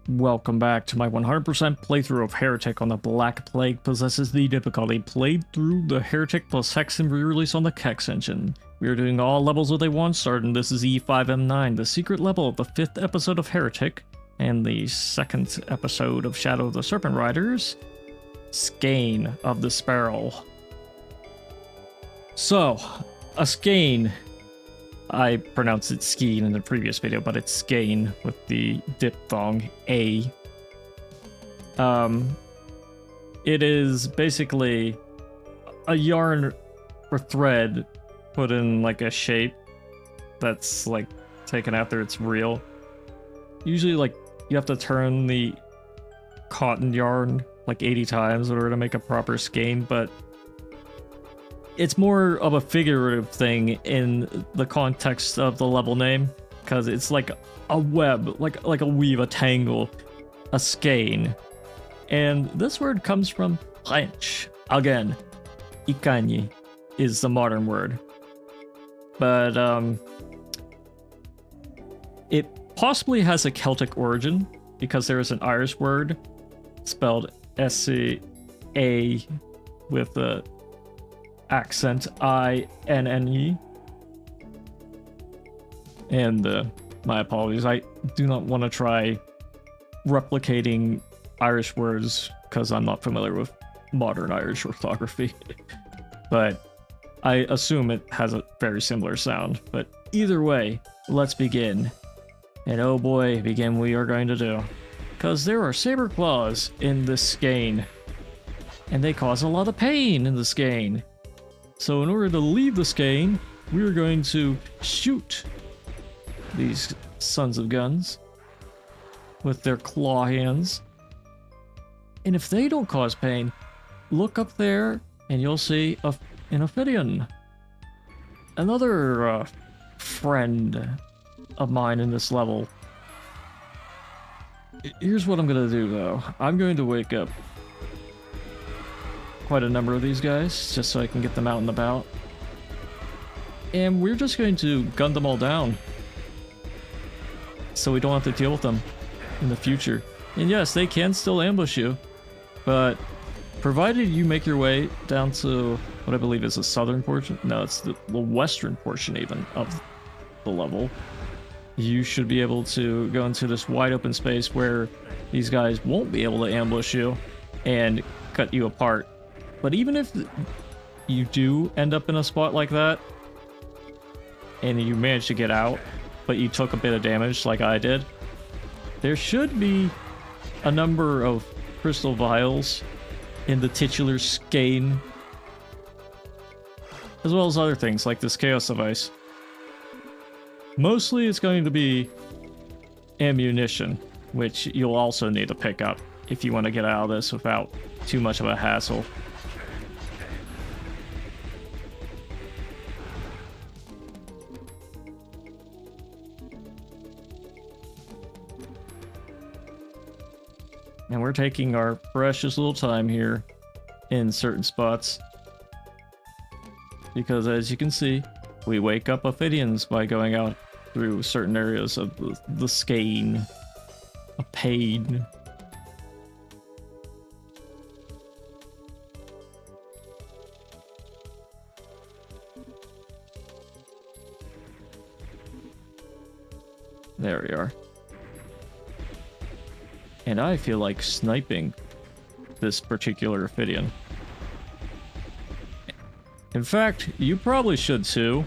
Welcome back to my 100% playthrough of Heretic on the Black Plague Possesses the difficulty. Played through the Heretic plus Hexen re-release on the Kex Engine. We are doing all levels with a 1-star, and this is E5M9, the secret level of the 5th episode of Heretic, and the 2nd episode of Shadow of the Serpent Riders, Skein of D'Sparil. So, a skein. I pronounced it Skein in the previous video, but it's Skein with the diphthong A. It is basically a yarn or thread put in like a shape that's like taken after it's real. Usually like you have to turn the cotton yarn like 80 times in order to make a proper skein, but it's more of a figurative thing in the context of the level name, because it's like a web, like a weave, a tangle, a skein. And this word comes from French. Again, ikani is the modern word. But it possibly has a Celtic origin, because there is an Irish word spelled S-A with a accent I-N-N-E. And my apologies, I do not want to try replicating Irish words because I'm not familiar with modern Irish orthography. But I assume it has a very similar sound. But either way, let's begin. And oh boy, begin we are going to do. Because there are saber claws in this skein. And they cause a lot of pain in the skein. So in order to leave the skein, we are going to shoot these sons of guns with their claw hands. And if they don't cause pain, look up there and you'll see an Ophidian. Another friend of mine in this level. Here's what I'm going to do though. I'm going to wake up quite a number of these guys, just so I can get them out and about. And we're just going to gun them all down, so we don't have to deal with them in the future. And yes, they can still ambush you, but provided you make your way down to what I believe is the southern portion, no, it's the western portion even of the level, you should be able to go into this wide open space where these guys won't be able to ambush you and cut you apart. But even if you do end up in a spot like that, and you manage to get out, but you took a bit of damage like I did, there should be a number of crystal vials in the titular skein, as well as other things like this chaos device. Mostly it's going to be ammunition, which you'll also need to pick up if you want to get out of this without too much of a hassle. And we're taking our precious little time here in certain spots, because as you can see, we wake up Ophidians by going out through certain areas of the skein. A pain. There we are. And I feel like sniping this particular Ophidian. In fact, you probably should too,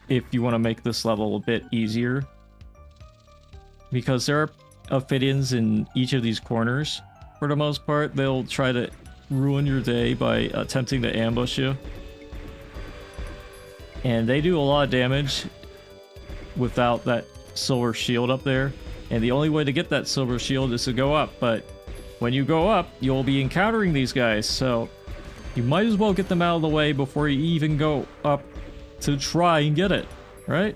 if you want to make this level a bit easier. Because there are Ophidians in each of these corners. For the most part, they'll try to ruin your day by attempting to ambush you. And they do a lot of damage without that silver shield up there. And the only way to get that silver shield is to go up, but when you go up, you'll be encountering these guys, so you might as well get them out of the way before you even go up to try and get it, right?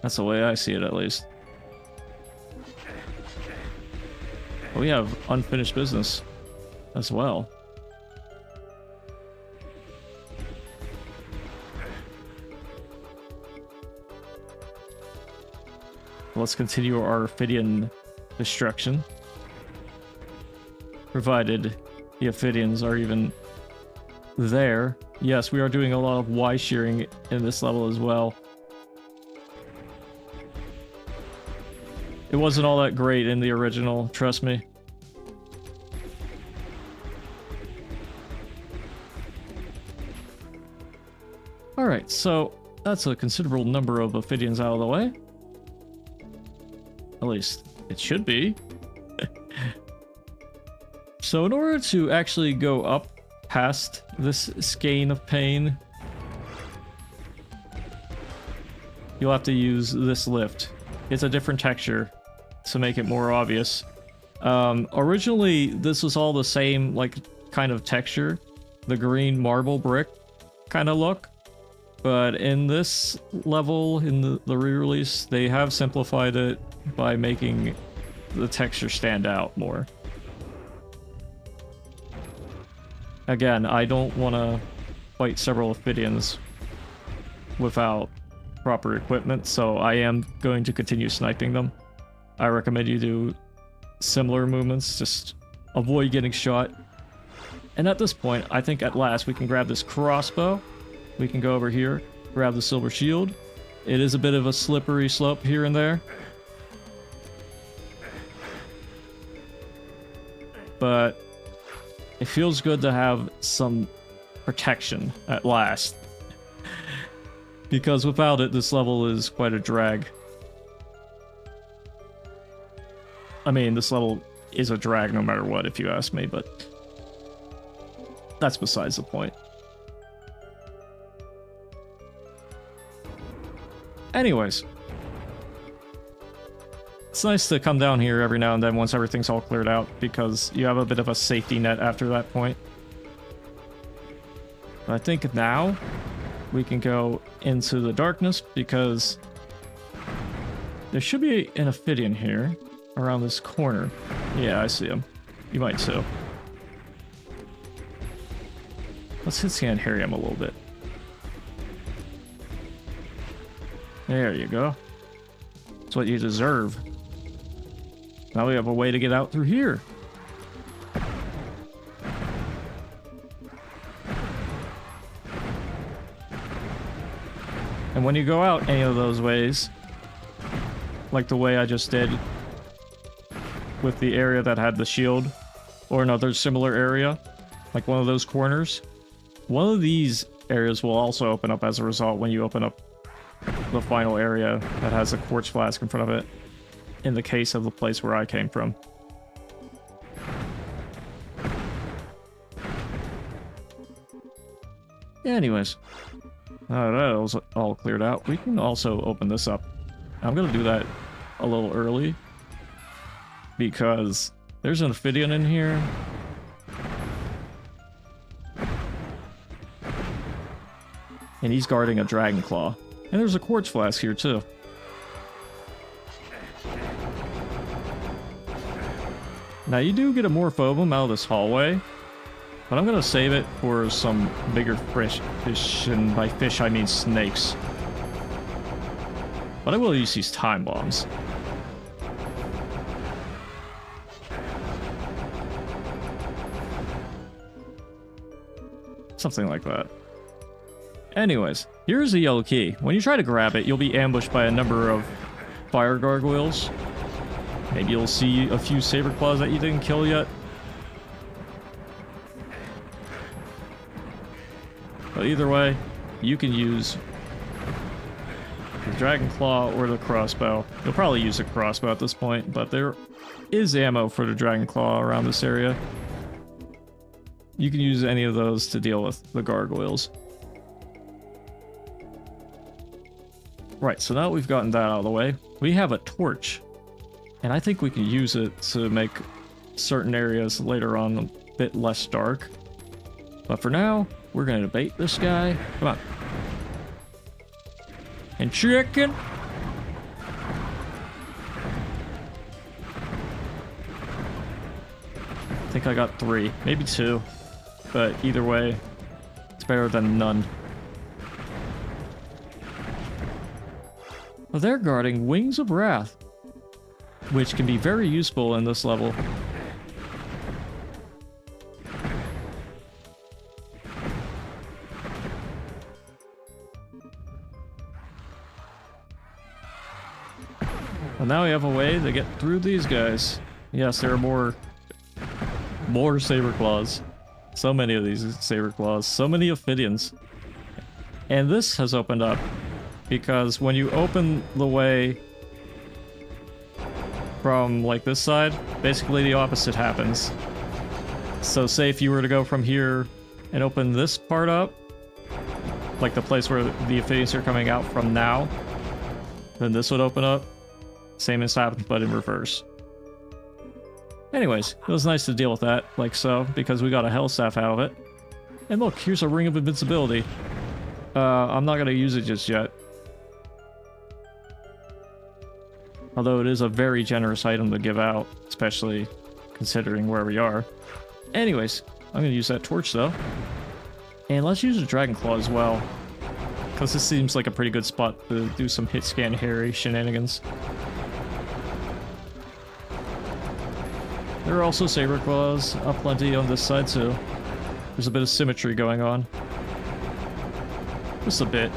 That's the way I see it, at least. But we have unfinished business as well. Let's continue our Ophidian destruction. Provided the Ophidians are even there. Yes, we are doing a lot of Y shearing in this level as well. It wasn't all that great in the original, trust me. Alright, so that's a considerable number of Ophidians out of the way. At least it should be. So in order to actually go up past this skein of pain, you'll have to use this lift. It's a different texture to make it more obvious. Originally, this was all the same, like, kind of texture. The green marble brick kind of look. But in this level, in the re-release, they have simplified it by making the texture stand out more. Again, I don't want to fight several Ophidians without proper equipment, so I am going to continue sniping them. I recommend you do similar movements, just avoid getting shot. And at this point, I think at last we can grab this crossbow. We can go over here, grab the silver shield. It is a bit of a slippery slope here and there, but it feels good to have some protection at last. Because without it, this level is quite a drag. I mean, this level is a drag no matter what, if you ask me, but that's besides the point. Anyways, it's nice to come down here every now and then once everything's all cleared out, because you have a bit of a safety net after that point. But I think now we can go into the darkness, because there should be an Ophidian here around this corner. Yeah, I see him. You might too. Let's hit scan him a little bit. There you go. That's what you deserve. Now we have a way to get out through here. And when you go out any of those ways, like the way I just did with the area that had the shield, or another similar area, like one of those corners, one of these areas will also open up as a result when you open up the final area that has a quartz flask in front of it, in the case of the place where I came from. Anyways, that was all cleared out. We can also open this up. I'm gonna do that a little early, because there's an Ophidian in here. And he's guarding a dragon claw. And there's a quartz flask here too. Now you do get a Morphobum out of this hallway, but I'm gonna save it for some bigger fish, and by fish I mean snakes. But I will use these time bombs. Something like that. Anyways, here's the yellow key. When you try to grab it, you'll be ambushed by a number of fire gargoyles. Maybe you'll see a few saber claws that you didn't kill yet. But either way, you can use the dragon claw or the crossbow. You'll probably use a crossbow at this point, but there is ammo for the dragon claw around this area. You can use any of those to deal with the gargoyles. Right, so now we've gotten that out of the way, we have a torch. And I think we can use it to make certain areas later on a bit less dark. But for now, we're going to bait this guy. Come on. And chicken. I think I got 3, maybe 2. But either way, it's better than none. Well, they're guarding Wings of Wrath. which can be very useful in this level. Well, now we have a way to get through these guys. Yes, there are more saber claws. So many of these saber claws. So many Ophidians. And this has opened up because when you open the way from like this side, basically the opposite happens. So say if you were to go from here and open this part up, like the place where the Ophidians are coming out from now, then this would open up. Same as happened, but in reverse. Anyways, it was nice to deal with that, like so, because we got a Hell Staff out of it. And look, here's a Ring of Invincibility. I'm not gonna use it just yet. Although it is a very generous item to give out, especially considering where we are. Anyways, I'm gonna use that torch though. And let's use a Dragon Claw as well, because this seems like a pretty good spot to do some hit scan Harry shenanigans. There are also Saber Claws aplenty on this side too. There's a bit of symmetry going on. Just a bit.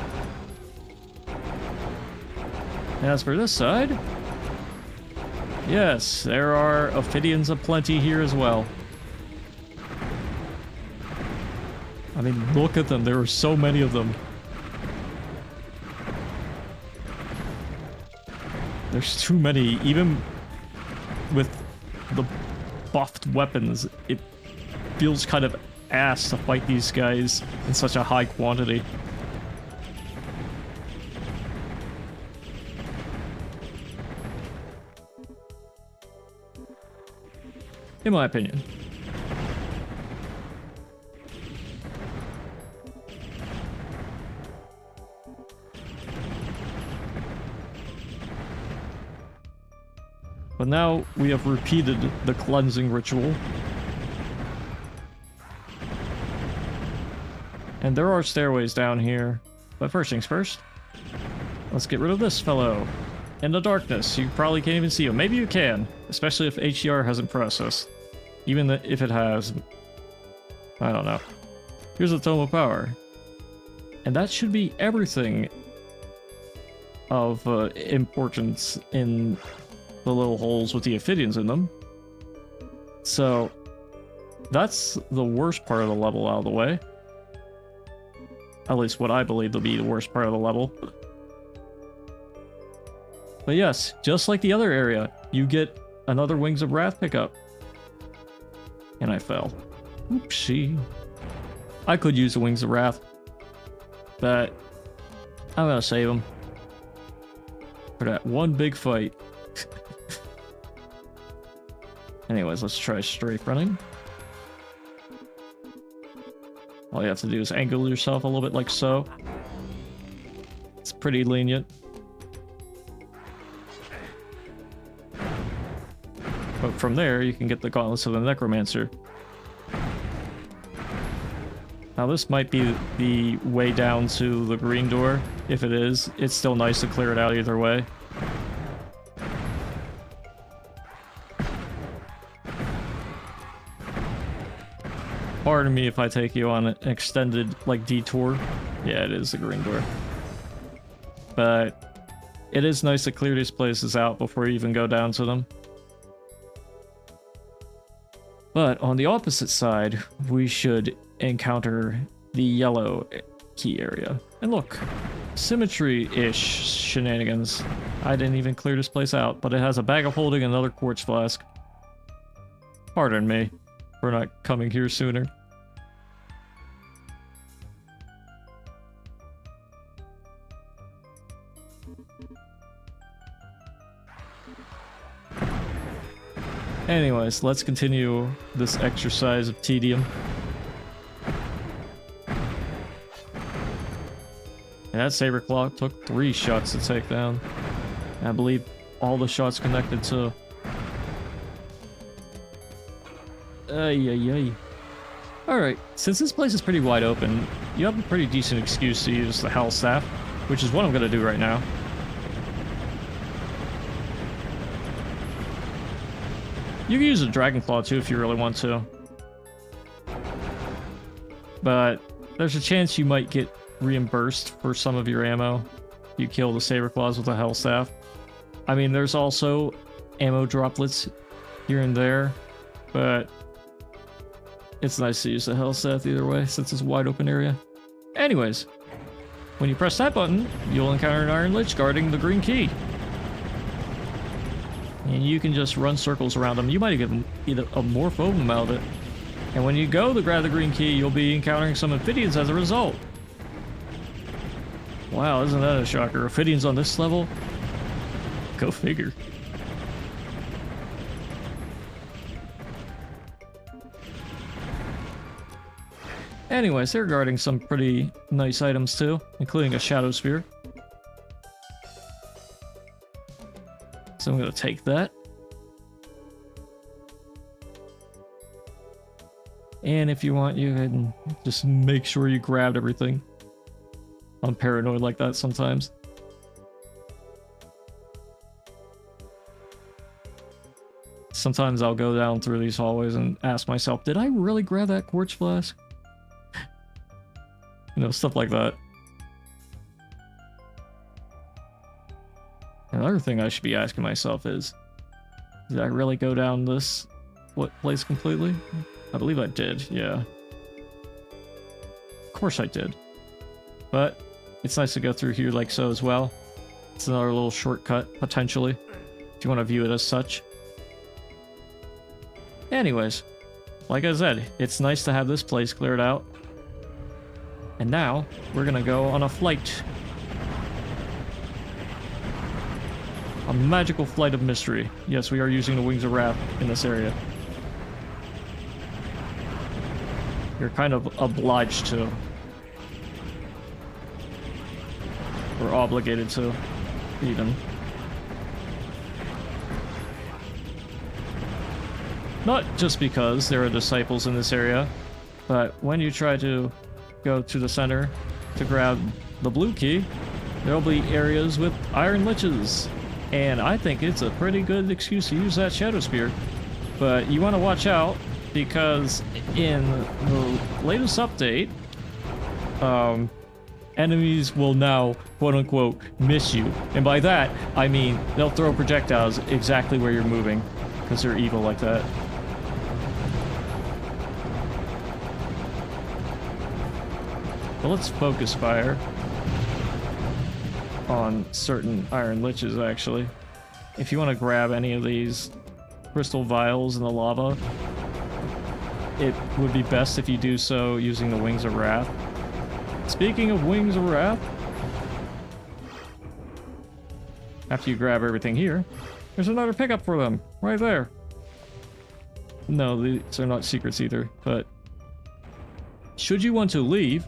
As for this side, yes, there are Ophidians aplenty here as well. I mean, look at them. There are so many of them. There's too many. Even with the buffed weapons, it feels kind of ass to fight these guys in such a high quantity. In my opinion. But now we have repeated the cleansing ritual. And there are stairways down here. But first things first, let's get rid of this fellow. In the darkness, you probably can't even see him. Maybe you can, especially if HDR hasn't processed. Even if it has, I don't know. Here's the Tome of Power. And that should be everything of importance in the little holes with the Ophidians in them. So that's the worst part of the level out of the way. At least what I believe to be the worst part of the level. But yes, just like the other area, you get another Wings of Wrath pickup. And I fell. Oopsie. I could use the Wings of Wrath, but I'm gonna save them for that one big fight. Anyways, let's try strafe running. All you have to do is angle yourself a little bit like so. It's pretty lenient. But from there, you can get the Gauntlets of the Necromancer. Now this might be the way down to the green door. If it is, it's still nice to clear it out either way. Pardon me if I take you on an extended, like, detour. Yeah, it is the green door. But it is nice to clear these places out before you even go down to them. But on the opposite side, we should encounter the yellow key area. And look, symmetry-ish shenanigans. I didn't even clear this place out, but it has a bag of holding and another quartz flask. Pardon me for not coming here sooner. Anyways, let's continue this exercise of tedium. And that Saber Claw took 3 shots to take down. And I believe all the shots connected to... Ay. Alright, since this place is pretty wide open, you have a pretty decent excuse to use the Hell Staff, which is what I'm going to do right now. You can use a Dragon Claw too if you really want to. But there's a chance you might get reimbursed for some of your ammo. You kill the Saber Claws with a Hell Staff. I mean, there's also ammo droplets here and there, but it's nice to use the Hell Staff either way since it's a wide open area. Anyways, when you press that button, you'll encounter an Iron Lich guarding the green key. And you can just run circles around them. You might get a Morpho out of it. And when you go to grab the green key, you'll be encountering some Amphibians as a result. Wow, isn't that a shocker? Amphibians on this level? Go figure. Anyways, they're guarding some pretty nice items too, including a Shadow Sphere. So I'm going to take that. And if you want, you can just make sure you grabbed everything. I'm paranoid like that sometimes. Sometimes I'll go down through these hallways and ask myself, did I really grab that quartz flask? You know, stuff like that. Another thing I should be asking myself is, did I really go down this place completely? I believe I did, yeah. Of course I did. But it's nice to go through here like so as well. It's another little shortcut, potentially, if you want to view it as such. Anyways, like I said, it's nice to have this place cleared out. And now, we're gonna go on a flight. A magical flight of mystery. Yes, we are using the Wings of Wrath in this area. You're kind of obliged to. Or obligated to, even. Not just because there are disciples in this area, but when you try to go to the center to grab the blue key, there'll be areas with Iron Liches. And I think it's a pretty good excuse to use that Shadow Spear. But you want to watch out, because in the latest update, enemies will now, quote-unquote, miss you. And by that, I mean they'll throw projectiles exactly where you're moving, because they're evil like that. But let's focus fire on certain Iron Liches, actually. If you want to grab any of these crystal vials in the lava, it would be best if you do so using the Wings of Wrath. Speaking of Wings of Wrath, after you grab everything here, there's another pickup for them, right there. No, these are not secrets either, but should you want to leave,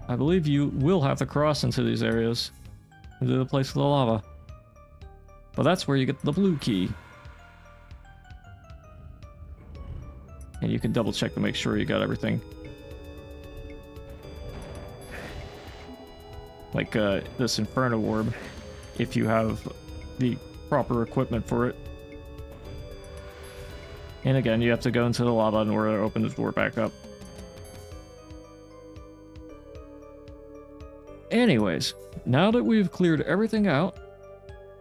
I believe you will have to cross into these areas, into the place with the lava. But that's where you get the blue key. And you can double check to make sure you got everything. Like this Inferno Orb, if you have the proper equipment for it. And again, you have to go into the lava in order to open the door back up. Anyways, now that we've cleared everything out,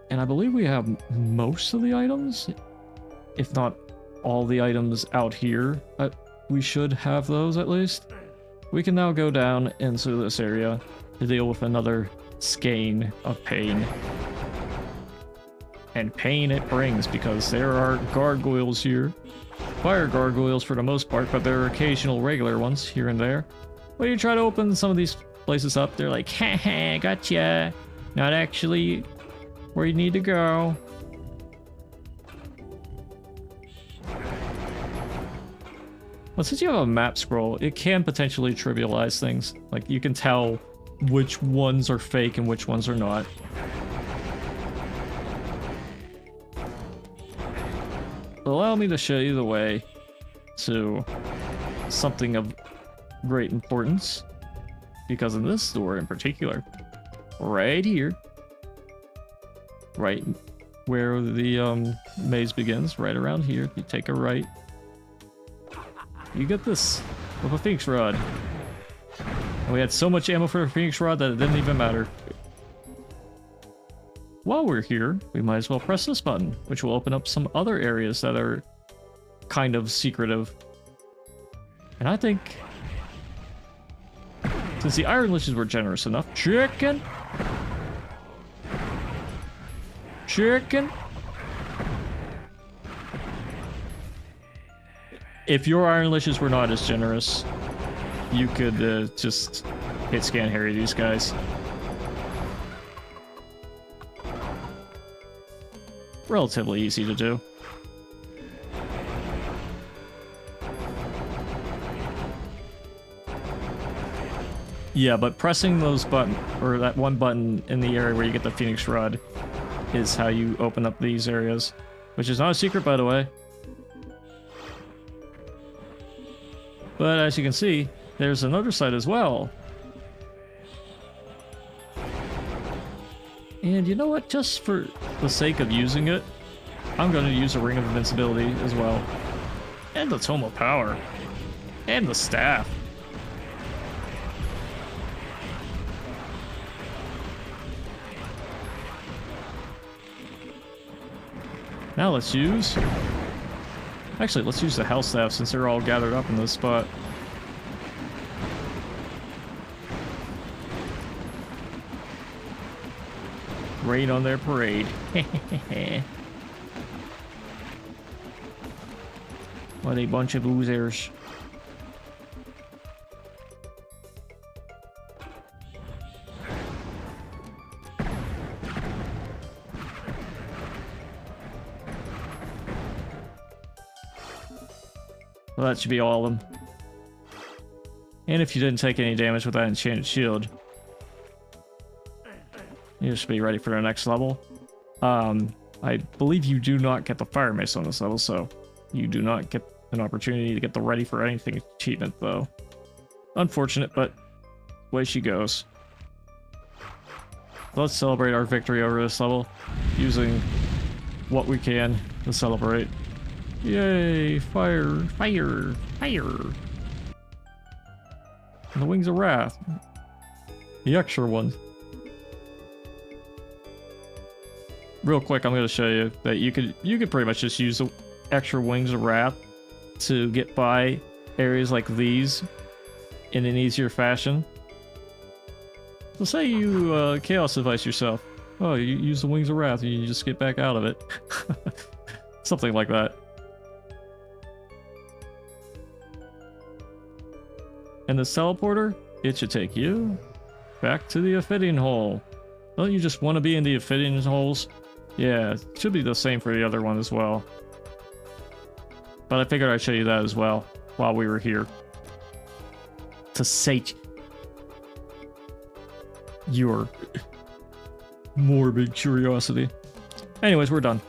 and I believe we have most of the items, if not all the items out here, we should have those at least. We can now go down into this area to deal with another skein of pain. And pain it brings, because there are gargoyles here. Fire gargoyles for the most part, but there are occasional regular ones here and there. When you try to open some of these places up, they're like, haha, gotcha. Not actually where you need to go. Well, since you have a map scroll, it can potentially trivialize things. Like, you can tell which ones are fake and which ones are not. Allow me to show you the way to something of great importance. Because in this door in particular, right here, right where the maze begins, right around here. You take a right. You get this with a Phoenix Rod. And we had so much ammo for a Phoenix Rod that it didn't even matter. While we're here, we might as well press this button, which will open up some other areas that are kind of secretive. And I think, since the Iron Liches were generous enough, chicken! If your Iron Liches were not as generous, you could just hit scan harry these guys. Relatively easy to do. Yeah, but pressing those button, or that one button in the area where you get the Phoenix Rod, is how you open up these areas. Which is not a secret, by the way. But as you can see, there's another side as well. And you know what? Just for the sake of using it, I'm going to use a Ring of Invincibility as well. And the Tome of Power. And the Staff. Now let's use... Actually, let's use the Hell Staff since they're all gathered up in this spot. Rain on their parade. What a bunch of losers. Well, that should be all of them. And if you didn't take any damage with that enchanted shield, you should be ready for the next level. I believe you do not get the Fire Mace on this level, so you do not get an opportunity to get the Ready for Anything achievement, though. Unfortunate, but way she goes. Let's celebrate our victory over this level, using what we can to celebrate. Yay! Fire! Fire! Fire! And the Wings of Wrath. The extra ones. Real quick, I'm going to show you that you could pretty much just use the extra Wings of Wrath to get by areas like these in an easier fashion. So say you Chaos Device yourself. Oh, you use the Wings of Wrath and you just get back out of it. Something like that. And the teleporter, it should take you back to the Ophidian Hole. Don't you just want to be in the Ophidian Holes? Yeah, it should be the same for the other one as well. But I figured I'd show you that as well while we were here. To sate your morbid curiosity. Anyways, we're done.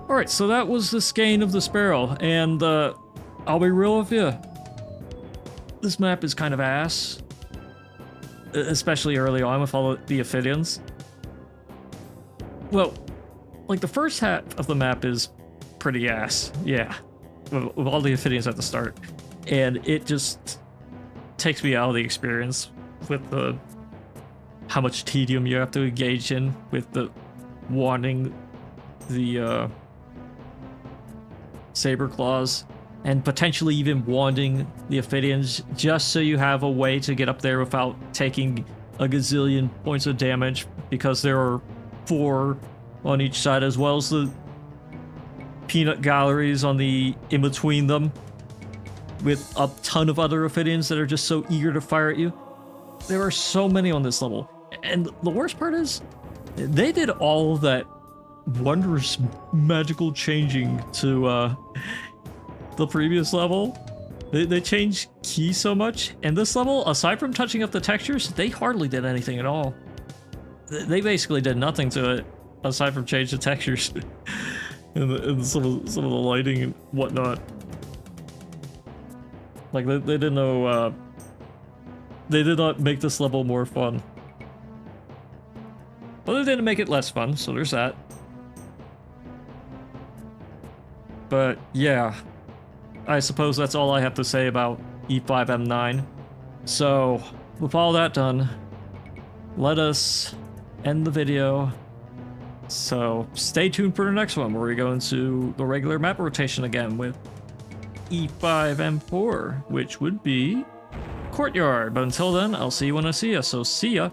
Alright, so that was the Skein of D'Sparil, and I'll be real with you. This map is kind of ass. Especially early on with all the Ophidians. Well, like the first half of the map is pretty ass, yeah. With all the Ophidians at the start. And it just takes me out of the experience with the how much tedium you have to engage in with the wanting the saber claws and potentially even wanting the Ophidians just so you have a way to get up there without taking a gazillion points of damage, because there are 4 on each side, as well as the peanut galleries on the in between them with a ton of other Ophidians that are just so eager to fire at you. There are so many on this level, and the worst part is they did all of that wondrous magical changing to the previous level. They changed keys so much, and this level, aside from touching up the textures, they hardly did anything at all. They basically did nothing to it aside from change the textures and some of the lighting and whatnot. Like they didn't know. They did not make this level more fun. But it didn't make it less fun, so there's that. But yeah, I suppose that's all I have to say about E5M9. So, with all that done, let us end the video. So, stay tuned for the next one where we go into the regular map rotation again with E5M4, which would be Courtyard. But until then, I'll see you when I see you. So, see ya.